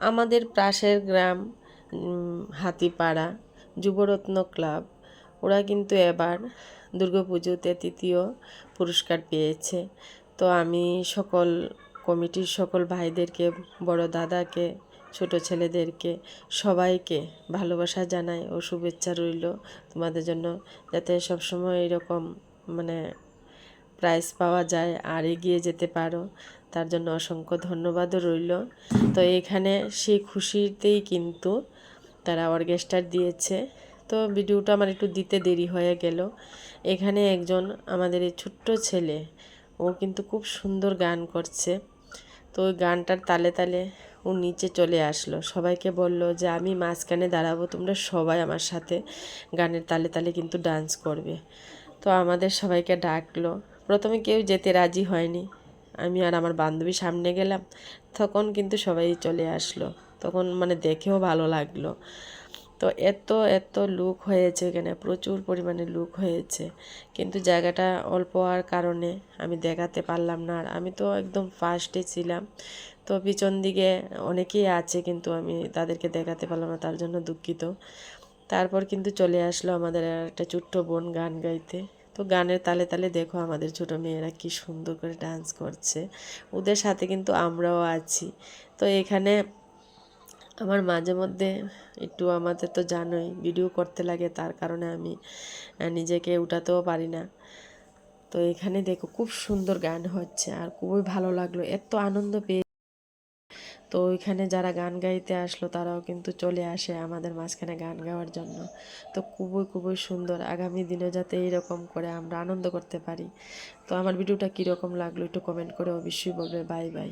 আমাদের পাশের গ্রাম হাতিপাড়া যুবরত্ন ক্লাব, ওরা কিন্তু এবার দুর্গাপুজোতে তৃতীয় পুরস্কার পেয়েছে। তো আমি সকল কমিটির সকল ভাইদেরকে, বড় দাদাকে, ছোট ছেলেদেরকে সবাইকে ভালোবাসা জানাই ও শুভেচ্ছা রইল তোমাদের জন্য, যাতে সবসময় এরকম মানে প্রাইজ পাওয়া যায় আর এগিয়ে যেতে পারো, তার জন্য অসংখ্য ধন্যবাদও রইল। তো এখানে সেই খুশিতেই কিন্তু তারা অর্কেস্ট্রা দিয়েছে। তো ভিডিওটা আমার একটু দিতে দেরি হয়ে গেল। এখানে একজন আমাদের এই ছোট্ট ছেলে, ও কিন্তু খুব সুন্দর গান করছে। তো ওই গানটার তালে তালে ও নিচে চলে আসলো, সবাইকে বলল যে আমি মাঝখানে দাঁড়াবো, তোমরা সবাই আমার সাথে গানের তালে তালে কিন্তু ডান্স করবে। তো আমাদের সবাইকে ডাকলো। প্রথমে কেউ যেতে রাজি হয়নি, আমি আর আমার বান্ধবী সামনে গেলাম, তখন কিন্তু সবাই চলে আসলো। তখন মানে দেখেও ভালো লাগলো। তো এত এত লোক হয়েছে, এখানে প্রচুর পরিমাণে লোক হয়েছে, কিন্তু জায়গাটা অল্প হওয়ার কারণে আমি দেখাতে পারলাম না। আর আমি তো একদম ফার্স্টে ছিলাম, তো পিছন দিকে অনেকেই আছে, কিন্তু আমি তাদেরকে দেখাতে পারলাম না, তার জন্য দুঃখিত। তারপর কিন্তু চলে আসলো আমাদের একটা ছোট্ট বোন গান গাইতে। তো গানের তালে তালে দেখো আমাদের ছোট মেয়েরা কি সুন্দর করে ডান্স করছে, ওদের সাথে কিন্তু আমরাও আছি। তো এখানে আমার মাঝে মধ্যে একটু, আমাদের তো জানোই ভিডিও করতে লাগে, তার কারণে আমি নিজেকে উঠাতেও পারি না। তো এখানে দেখো খুব সুন্দর গান হচ্ছে আর খুবই ভালো লাগলো, এত আনন্দ পেয়ে। তো ওইখানে যারা গান গাইতে আসলো তারাও কিন্তু চলে আসে আমাদের মাঝখানে গান গাওয়ার জন্য। তো খুবই খুবই সুন্দর, আগামী দিনে যাতে এইরকম করে আমরা আনন্দ করতে পারি। তো আমার ভিডিওটা কীরকম লাগলো একটু কমেন্ট করে অবশ্যই বলবে। Bye bye.